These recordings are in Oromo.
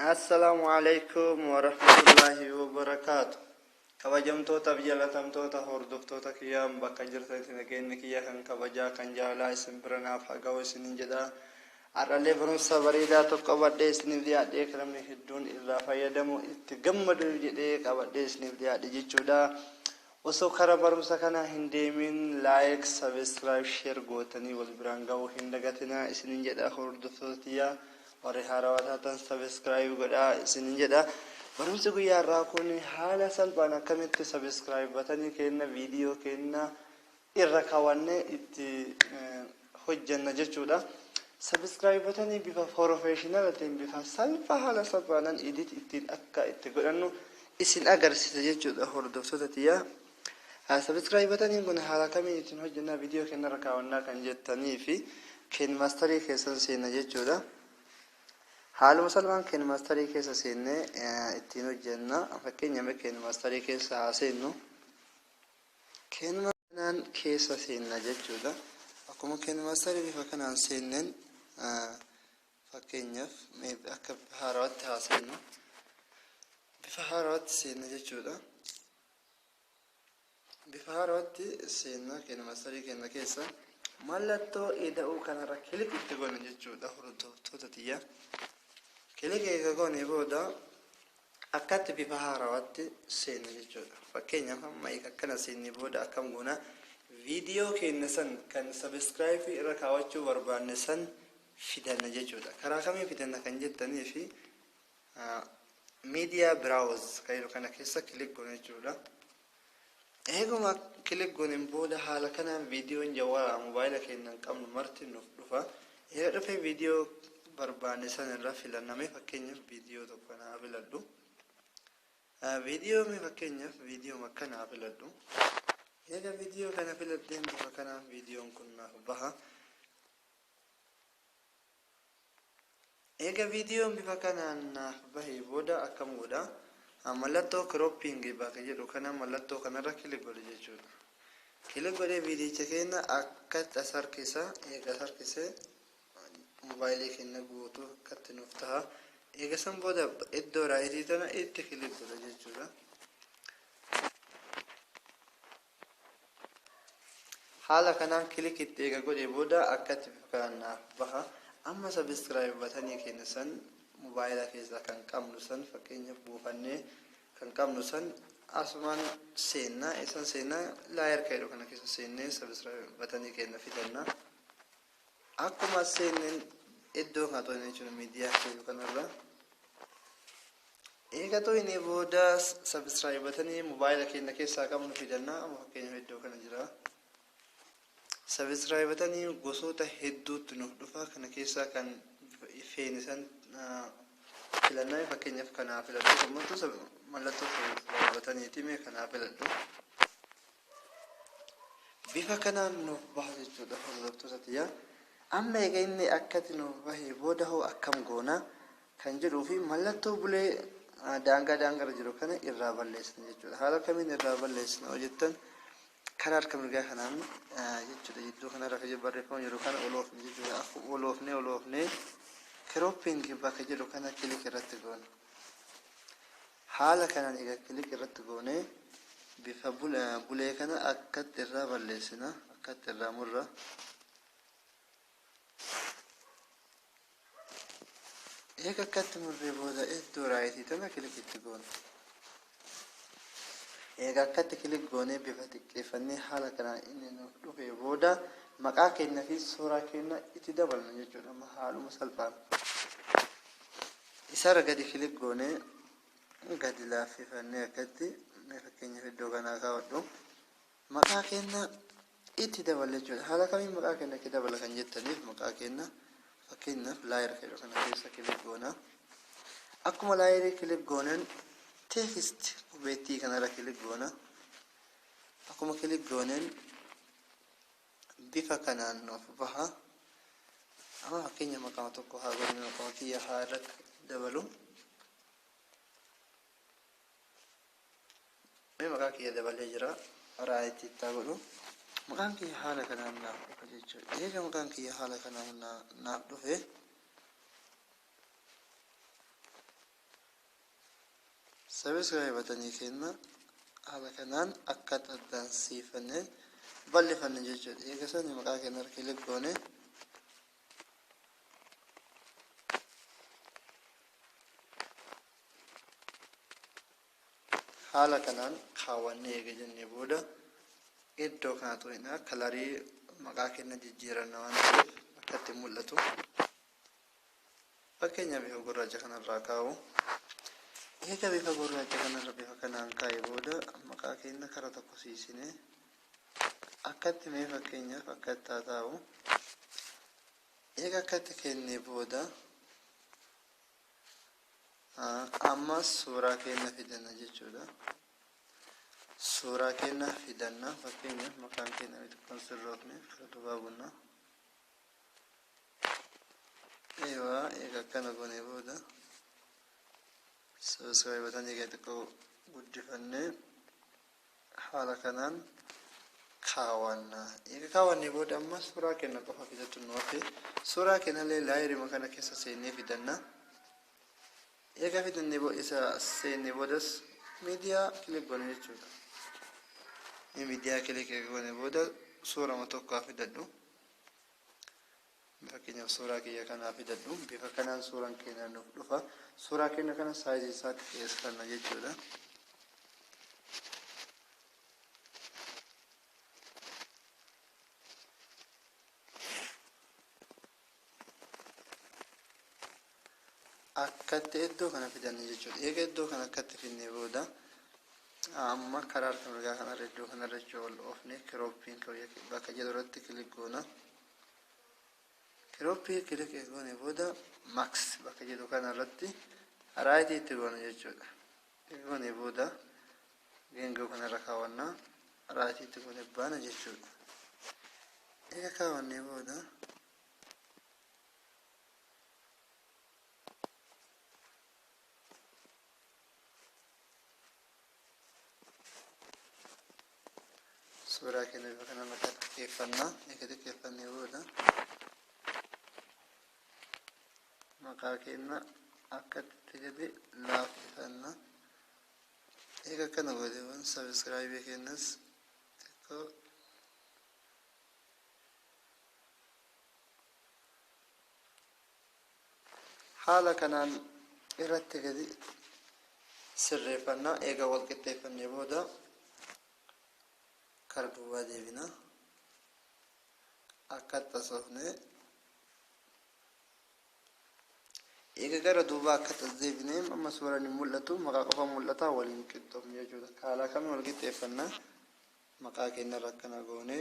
Assalamu alaikum wa rahmatullahi wa barakatuh. Kabajamtoota jaalatamtoota hordoftoota kiyyaan bakka jirtanitti nageenyi kiyya kan kabajaa kan jaalala isin bira naaf haa ga'u isiniin jedha. Har'allee barumsa bareedaa tokko qabadhee isiniif dhiyaadhee kan namni hedduun irraa fayyadamu itti gammadu jedhee qabadhee isiniif dhiyaadhe jechuudha. Osoo karaa barumsa kana hin deemin like, subscribe, share gootanii wal biraan ga'uu hin dagatinaa isiniin jedha hordoftoota kiyyaa. Warri haarawaa taatan subscribe godhaa isiniin jedha. Barumsi guyyaa irraa kun haala salphaan akkamitti subscribe batanii kenna viidiyoo kenna irra kaawwanne itti hojjanna jechuudha. Subscribe batanii bifa professional ta'een bifa salphaa haala salphaan edit ittiin akka itti godhannu isin agarsiisa jechuudha hordoftoota tiyyaa. Subscribe batanii kun haala kamiin ittiin hojjanna viidiyoo kenna irra kaawwannaa kan jettanii fi KineMaster keessan seenna jechuudha. Haaluma salphaan KineMaster keessa seennee ittiin hojjenna. Fakkeenyaaf KineMaster keessa haa seennu. KineMaster keessa seenna jechuudha. Akkuma KineMaster bifa kanaan seenneen fakkeenyaaf akka haarawaatti haa seennu. Bifa haarawaatti seenna jechuudha. Bifa haarawaatti seenna KineMaster keenya keessa mallattoo ida'uu kanarra kilik itti goona jechuudha hordoftoota tiyyaa. Kilik eega goonee booda akkatti bifa haarawaatti seenna jechuudha. Fakkeenyaaf amma akkana seennee booda akkam goona viidiyoo keenya san kan subscribe irra kaawwachuu barbaanne san fidanna jechuudha. Karaa kamiin fidanna kan jettanii fi media browse kana keessa kilik goona jechuudha. Eeguma kilik gooneen booda haala kanaan viidiyoon jawwaara mobaayila keenya qabnu marti nuuf dhufa. Eega dhufee viidiyoo barbaanne san irra filanname fakkeenyaaf viidiyoo tokko kanaa filadhu. Viidiyoo fakkeenyaaf viidiyoo akkanaa filadhu. Eega viidiyoo kana filadheen bifa kanaan viidiyoon kun naaf baha. Eega viidiyoon bifa kanaan naaf bahee booda akkam godha mallattoo cropping bakka jedhu kana mallattoo kanarra kilik godhe jechuudha. Kilik godhee viidiyicha keenya akka tasarkisa eega sarkisee mobaayilii keenya guutuu akkatti nuuf ta'a. Eega san booda iddoo raayitii tana itti kilik godha jechuudha. Haala kanaan kilik itti eega godhee booda akkatti bifa kanaan naaf baha. Amma subscribe batanii keenya san mobaayila keessaa kan qabnu san fakkeenyaaf buufannee kan qabnu san asumaan seenna isan seenna laayar kaydhu kana keessa seennee subscribe batanii keenya fidanna. Akkuma seenneen iddoo kana to'inee jechuudha miidiyaa keenya kanarra. Eega to'inee booda subscribe batanii mobaayila keenya keessaa qabnu fidanna. Amma fakkeenyaaf iddoo kana jira. Subscribe batanii gosoota hedduutti nuuf dhufa kana keessaa kan feenisan filannaa fakkeenyaaf kanaa filadhu. Mallattoo subscribe bataniiti mee kanaa filadhu. Bifa kanaan nuuf baha jechuudha hordoftoota tiyyaa. Amma eega inni akkatti nuuf bahee booda hoo akkam goona kan jedhuu fi mallattoo bulee daangaa jiru kana irraa balleessina jechuudha. Haala kamiin irraa balleessina hojjettan karaa harka mirgaa kanaan jechuudha. Iddoo kanarra kan barreeffama jiru kana oloofne jechuudha. Akkuma oloofnee cropping bakka jedhu kana kilik irratti goona. Haala kanaan egaa kilik irratti goonee bifa bulee kana akkatti irraa balleessina. Akkatti irraa murra. Eega akkatti murree booda iddoo raayitii tana kilik itti goona. Eega akkatti kilik goonee bifa xiqqeeffannee haala kanaan inni nuuf dhufee booda maqaa keenya fi suuraa keenya itti dabalna jechuudha. Haaluma salphaan isarra gadi kilik goonee gadi laaffifannee akkatti fakkeenyaaf iddoo kanaa kaawwadhu maqaa keenya itti dabala jechuudha. Haala kamiin maqaa keenya itti dabala kan jettaniif maqaa keenya fakkeenyaaf laayir jedhu kana keessa kilik goona. Akkuma laayirii kilik gooneen teekist qubeettii kanarra kilik goona. Akkuma kilik gooneen bifa kanaan nuuf baha. Amma fakkeenya maqaa tokko haa goone maqaa kiyya haa irratti dabalu. Maqaa kiyya dabalee jira. Raayitii itti godhu. Maqaan kiyya haala kanaan naaf dhufa jechuudha. Eega maqaan kiyya haala kanaan naaf dhufe Subscribe button kenna haala kanaan akka xaddansiifannee bal'ifanne jechuudha. Eegasanii maqaa keenya kilik goone haala kanaan kaawwannee eega jennee booda iddoo kana tu'inaa kalarii maqaa keenya jijjiiranna waan ta'eef akka itti mul'atu. Fakkeenyaaf bifa gurraacha kanarraa kaa'u. Eega bifa gurraacha kanarra bifa kanaan kaa'ee booda maqaa keenya karaa tokko siisine akkatti mee fakkeenyaaf akka itti haa taa'u. Eega akkatti kennee booda ammas suuraa keenya fidanna jechuudha. Suuraa keenya fidanna fakkeenyaaf maqaan keenya xiqqoon sirroofne fira dubaabunna. Eega akkana goonee booda subscribe button eega xiqqoo guddifannee haala kanaan kaawwanna. Eega kaawwannee booda ammas suuraa keenya qofa fidachuu nu hafe suuraa keenyallee laayirima kana keessa seennee fidanna. Eega fidannee isa seennee boodas miidiyaa kilik goone jechuudha. Miidiyaa kilik goone booda suurama tokko haa fidadhu. Fakkeenyaaf suuraa kiyya kanaa fidadhu. Bifa kanaan suuraan keenya nuuf dhufa. Suuraa keenya kana saayizii isaatti dhiyeessanna jechuudha. Akkatti iddoo kana fidanne jechuudha. Eega iddoo kana akkatti fidnee booda amma karaa harka mirgaa kanarra iddoo kanarra ol oofne kirooppiin bakka jedhu irratti kilik goona. Kirooppii kilik goone booda max bakka jedhu kanarratti raayitii itti goona jechuudha. Goone booda geengoo kanarra kaawwanna raayitii itti goone baana jechuudha. Eega kaawwannee booda suuraa keenya bifa kanaan akka xiqqeeffanna. Eega xiqqeeffannee booda maqaa keenya akka itti gadi laaffifanna. Eega akkana godheewwan subscribe keenyas xiqqoo haala kanaan irratti gadi sirreeffanna. Eega wal qixxeeffannee booda kara duwwaa deebina. Akka tasofne eega gara duubaa akka tasdeebine amma suuraan hin mul'atu maqaa qofa mul'ata waliin qixxoofne jechuudha. Haala kamiin wal qixxeeffanna maqaa keenyarra akkana goone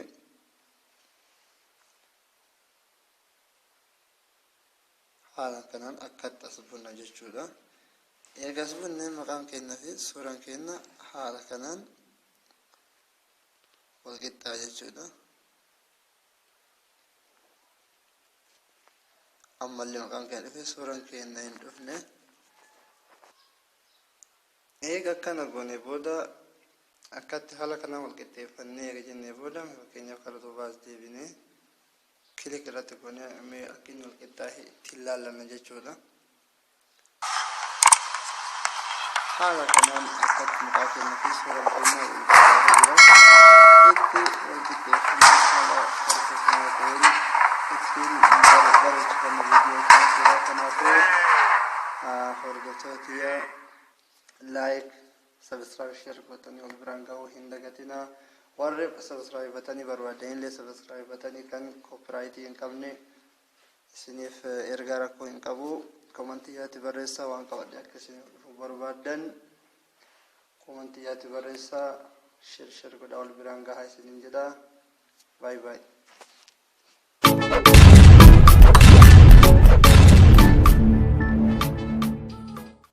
haala kanaan akka tasbunna jechuudha. Eega tasbunne maqaan keenya fi suuraan keenya haala kanaan wal qixxaa jechuudha. Ammallee maqaan keenya dhufe suuraan keenya hin dhufne. Eega akkana goone booda akkatti haala kanaan wal qixxeeffannee eega jennee booda fakkeenyaaf kara duubaas deebine kilik irratti goone akka inni wal qixxaa'e itti ilaallanna jechuudha. Haala kanaan akkatti maqaa keenya fi suuraan keenya wal qixxaa'ee jira. Itti wal qixxeeffannee haala barreeffama ta'een ittiin barreeffamni viidiyoo kana suuraa kanaafuu hordoftoota like subscribe share gootanii wal biraan gahuu hin dagatina. Warri subscribe batanii barbaadanillee subscribe batanii kan copyright hin qabne isiniif ergaa rakkoo hin qabu. Komantii yaatti barreessaa waan qabadhe akka isiniif dhufu barbaadan komantii yaatti barreessaa share godhaa wal biraan gahaa isiniin jedha. Bye bye.